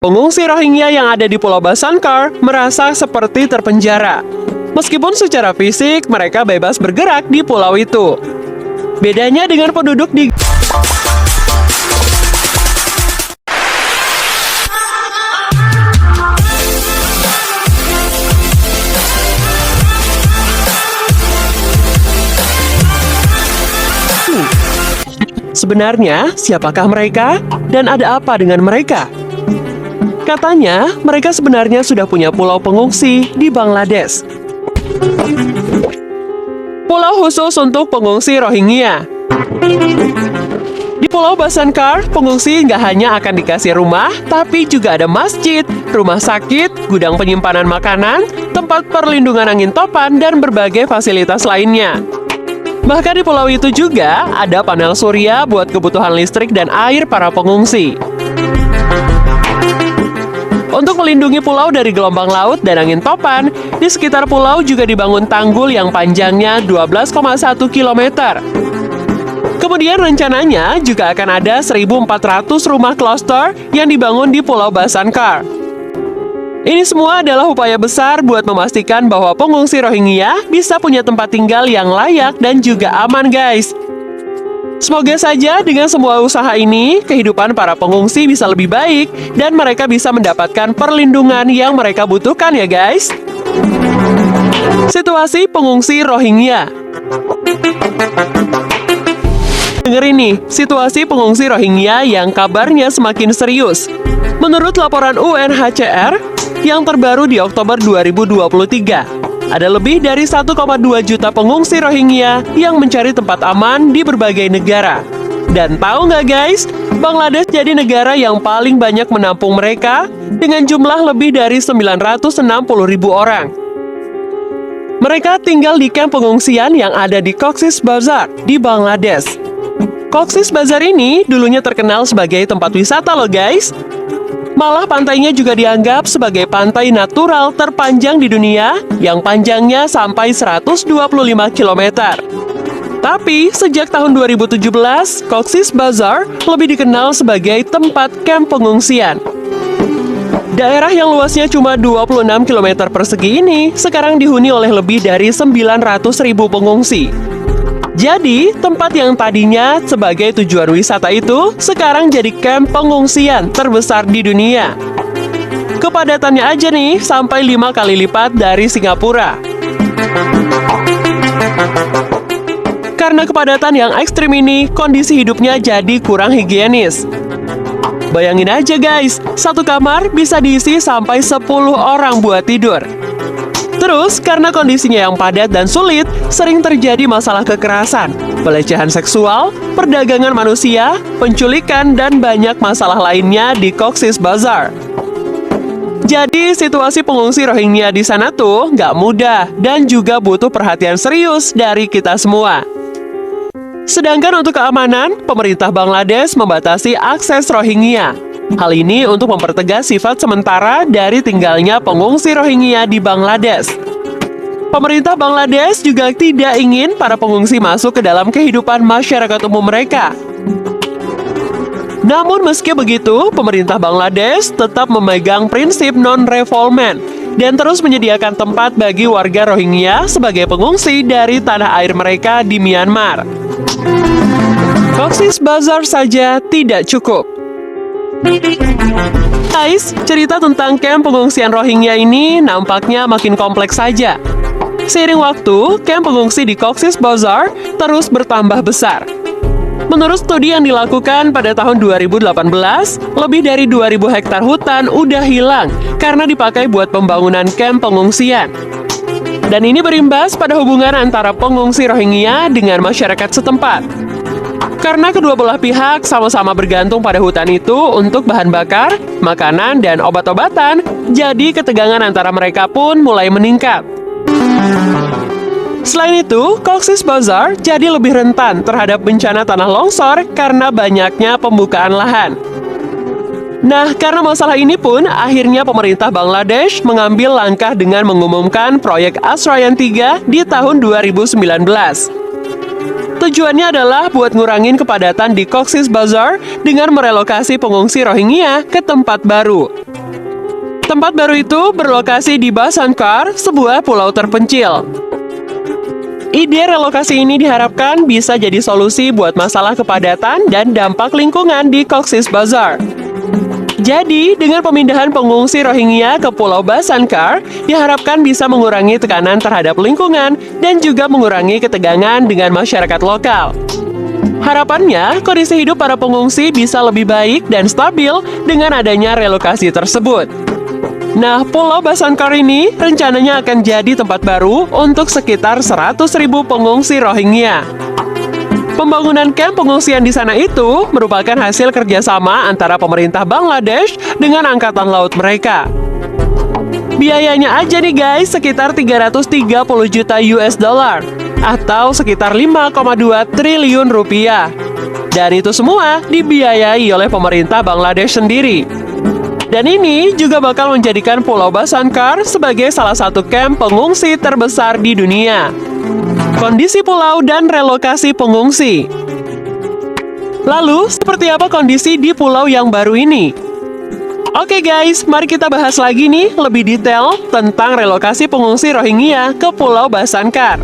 Pengungsi Rohingya yang ada di Pulau Bhasanchar merasa seperti terpenjara. Meskipun secara fisik mereka bebas bergerak di pulau itu. Bedanya dengan penduduk di Sebenarnya, siapakah mereka dan ada apa dengan mereka? Katanya, mereka sebenarnya sudah punya pulau pengungsi di Bangladesh. Pulau khusus untuk pengungsi Rohingya. Di Pulau Bhasanchar, pengungsi nggak hanya akan dikasih rumah, tapi juga ada masjid, rumah sakit, gudang penyimpanan makanan, tempat perlindungan angin topan, dan berbagai fasilitas lainnya. Bahkan di pulau itu juga ada panel surya buat kebutuhan listrik dan air para pengungsi. Untuk melindungi pulau dari gelombang laut dan angin topan, di sekitar pulau juga dibangun tanggul yang panjangnya 12,1 km. Kemudian rencananya juga akan ada 1.400 rumah kloster yang dibangun di Pulau Bhasanchar. Ini semua adalah upaya besar buat memastikan bahwa pengungsi Rohingya bisa punya tempat tinggal yang layak dan juga aman, guys. Semoga saja dengan semua usaha ini, kehidupan para pengungsi bisa lebih baik dan mereka bisa mendapatkan perlindungan yang mereka butuhkan ya, guys. Situasi pengungsi Rohingya. Dengerin nih, situasi pengungsi Rohingya yang kabarnya semakin serius. Menurut laporan UNHCR, yang terbaru di Oktober 2023, ada lebih dari 1,2 juta pengungsi Rohingya yang mencari tempat aman di berbagai negara. Dan tahu nggak guys, Bangladesh jadi negara yang paling banyak menampung mereka dengan jumlah lebih dari 960.000 orang. Mereka tinggal di kamp pengungsian yang ada di Cox's Bazar di Bangladesh. Cox's Bazar ini dulunya terkenal sebagai tempat wisata loh guys. Malah pantainya juga dianggap sebagai pantai natural terpanjang di dunia yang panjangnya sampai 125 km. Tapi sejak tahun 2017, Cox's Bazar lebih dikenal sebagai tempat kamp pengungsian. Daerah yang luasnya cuma 26 km persegi ini sekarang dihuni oleh lebih dari 900.000 pengungsi. Jadi, tempat yang tadinya sebagai tujuan wisata itu sekarang jadi kamp pengungsian terbesar di dunia. Kepadatannya aja nih sampai 5 kali lipat dari Singapura. Karena kepadatan yang ekstrim ini, kondisi hidupnya jadi kurang higienis. Bayangin aja guys, satu kamar bisa diisi sampai 10 orang buat tidur. Terus, karena kondisinya yang padat dan sulit, sering terjadi masalah kekerasan, pelecehan seksual, perdagangan manusia, penculikan, dan banyak masalah lainnya di Cox's Bazar. Jadi, situasi pengungsi Rohingya di sana tuh nggak mudah dan juga butuh perhatian serius dari kita semua. Sedangkan untuk keamanan, pemerintah Bangladesh membatasi akses Rohingya. Hal ini untuk mempertegas sifat sementara dari tinggalnya pengungsi Rohingya di Bangladesh. Pemerintah Bangladesh juga tidak ingin para pengungsi masuk ke dalam kehidupan masyarakat umum mereka. Namun meski begitu, pemerintah Bangladesh tetap memegang prinsip non-refoulement dan terus menyediakan tempat bagi warga Rohingya sebagai pengungsi dari tanah air mereka di Myanmar. Cox's Bazar saja tidak cukup. Guys, cerita tentang kamp pengungsian Rohingya ini nampaknya makin kompleks saja. Seiring waktu, kamp pengungsi di Cox's Bazar terus bertambah besar. Menurut studi yang dilakukan pada tahun 2018, lebih dari 2.000 hektar hutan udah hilang karena dipakai buat pembangunan kamp pengungsian. Dan ini berimbas pada hubungan antara pengungsi Rohingya dengan masyarakat setempat. Karena kedua belah pihak sama-sama bergantung pada hutan itu untuk bahan bakar, makanan, dan obat-obatan, jadi ketegangan antara mereka pun mulai meningkat. Selain itu, Cox's Bazar jadi lebih rentan terhadap bencana tanah longsor karena banyaknya pembukaan lahan. Nah, karena masalah ini pun, akhirnya pemerintah Bangladesh mengambil langkah dengan mengumumkan proyek Asrayan 3 di tahun 2019. Tujuannya adalah buat ngurangin kepadatan di Cox's Bazar dengan merelokasi pengungsi Rohingya ke tempat baru. Tempat baru itu berlokasi di Bhasankar, sebuah pulau terpencil. Ide relokasi ini diharapkan bisa jadi solusi buat masalah kepadatan dan dampak lingkungan di Cox's Bazar. Jadi, dengan pemindahan pengungsi Rohingya ke Pulau Bhasankar, diharapkan bisa mengurangi tekanan terhadap lingkungan dan juga mengurangi ketegangan dengan masyarakat lokal. Harapannya, kondisi hidup para pengungsi bisa lebih baik dan stabil dengan adanya relokasi tersebut. Nah, Pulau Bhasankar ini rencananya akan jadi tempat baru untuk sekitar 100.000 pengungsi Rohingya. Pembangunan kamp pengungsian di sana itu merupakan hasil kerjasama antara pemerintah Bangladesh dengan angkatan laut mereka. Biayanya aja nih guys, sekitar 330 juta US dollar atau sekitar 5,2 triliun rupiah. Dan itu semua dibiayai oleh pemerintah Bangladesh sendiri. Dan ini juga bakal menjadikan Pulau Bhasankar sebagai salah satu kamp pengungsi terbesar di dunia. Kondisi pulau dan relokasi pengungsi. Lalu, seperti apa kondisi di pulau yang baru ini? Oke guys, mari kita bahas lagi nih lebih detail tentang relokasi pengungsi Rohingya ke Pulau Bhasankar.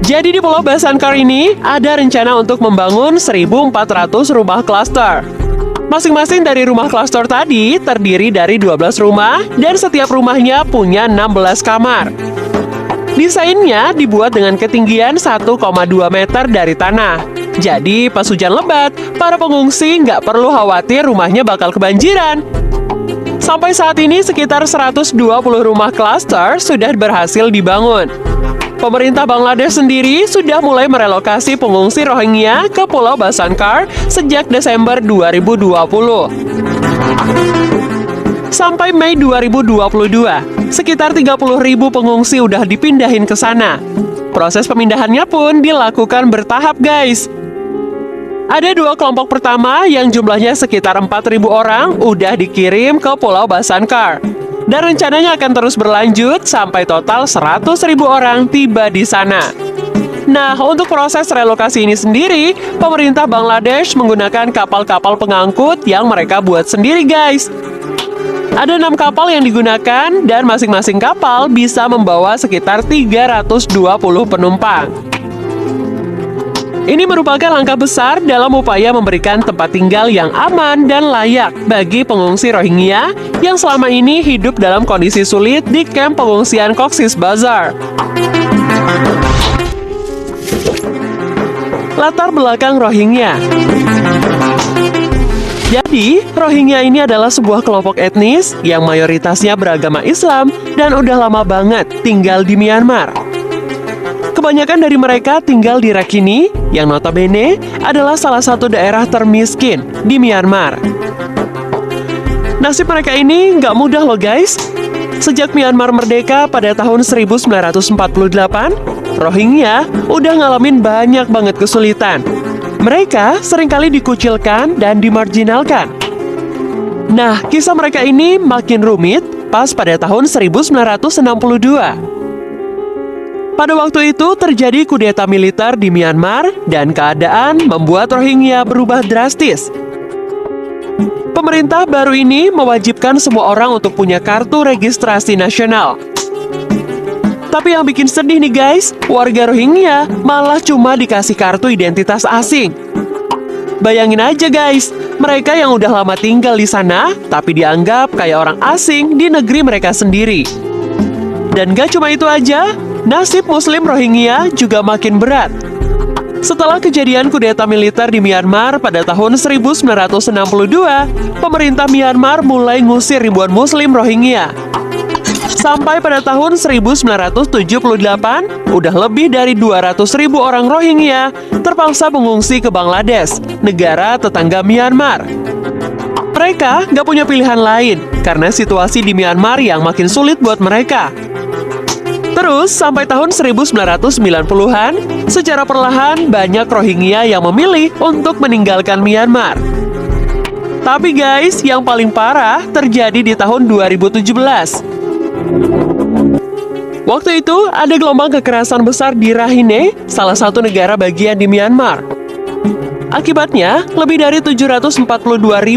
Jadi di Pulau Bhasankar ini ada rencana untuk membangun 1.400 rumah klaster. Masing-masing dari rumah klaster tadi terdiri dari 12 rumah dan setiap rumahnya punya 16 kamar. Desainnya dibuat dengan ketinggian 1,2 meter dari tanah. Jadi pas hujan lebat, para pengungsi nggak perlu khawatir rumahnya bakal kebanjiran. Sampai saat ini sekitar 120 rumah klaster sudah berhasil dibangun. Pemerintah Bangladesh sendiri sudah mulai merelokasi pengungsi Rohingya ke Pulau Bhasankar sejak Desember 2020. Sampai Mei 2022, sekitar 30.000 pengungsi udah dipindahin ke sana. Proses pemindahannya pun dilakukan bertahap guys. Ada dua kelompok pertama yang jumlahnya sekitar 4.000 orang udah dikirim ke Pulau Bhasankar. Dan rencananya akan terus berlanjut sampai total 100.000 orang tiba di sana. Nah, untuk proses relokasi ini sendiri, pemerintah Bangladesh menggunakan kapal-kapal pengangkut yang mereka buat sendiri guys. Ada 6 kapal yang digunakan dan masing-masing kapal bisa membawa sekitar 320 penumpang. Ini merupakan langkah besar dalam upaya memberikan tempat tinggal yang aman dan layak bagi pengungsi Rohingya yang selama ini hidup dalam kondisi sulit di kamp pengungsian Cox's Bazar. Latar belakang Rohingya. Jadi, Rohingya ini adalah sebuah kelompok etnis yang mayoritasnya beragama Islam dan udah lama banget tinggal di Myanmar. Kebanyakan dari mereka tinggal di Rakhine, yang notabene adalah salah satu daerah termiskin di Myanmar. Nasib mereka ini nggak mudah loh guys. Sejak Myanmar merdeka pada tahun 1948, Rohingya udah ngalamin banyak banget kesulitan. Mereka seringkali dikucilkan dan dimarginalkan. Nah, kisah mereka ini makin rumit pas pada tahun 1962. Pada waktu itu terjadi kudeta militer di Myanmar dan keadaan membuat Rohingya berubah drastis. Pemerintah baru ini mewajibkan semua orang untuk punya kartu registrasi nasional. Tapi yang bikin sedih nih guys, warga Rohingya malah cuma dikasih kartu identitas asing. Bayangin aja guys, mereka yang udah lama tinggal di sana, tapi dianggap kayak orang asing di negeri mereka sendiri. Dan gak cuma itu aja, nasib Muslim Rohingya juga makin berat. Setelah kejadian kudeta militer di Myanmar pada tahun 1962, pemerintah Myanmar mulai ngusir ribuan Muslim Rohingya. Sampai pada tahun 1978, udah lebih dari 200.000 orang Rohingya terpaksa mengungsi ke Bangladesh, negara tetangga Myanmar. Mereka nggak punya pilihan lain karena situasi di Myanmar yang makin sulit buat mereka. Terus, sampai tahun 1990-an, secara perlahan banyak Rohingya yang memilih untuk meninggalkan Myanmar. Tapi guys, yang paling parah terjadi di tahun 2017. Waktu itu, ada gelombang kekerasan besar di Rakhine, salah satu negara bagian di Myanmar. Akibatnya, lebih dari 742.000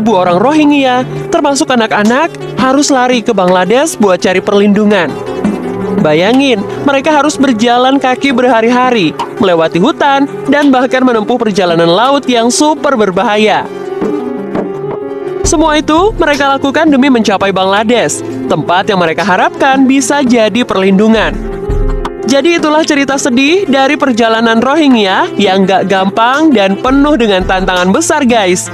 orang Rohingya, termasuk anak-anak, harus lari ke Bangladesh buat cari perlindungan. Bayangin, mereka harus berjalan kaki berhari-hari, melewati hutan, dan bahkan menempuh perjalanan laut yang super berbahaya. Semua itu mereka lakukan demi mencapai Bangladesh, tempat yang mereka harapkan bisa jadi perlindungan. Jadi itulah cerita sedih dari perjalanan Rohingya yang gak gampang dan penuh dengan tantangan besar, guys.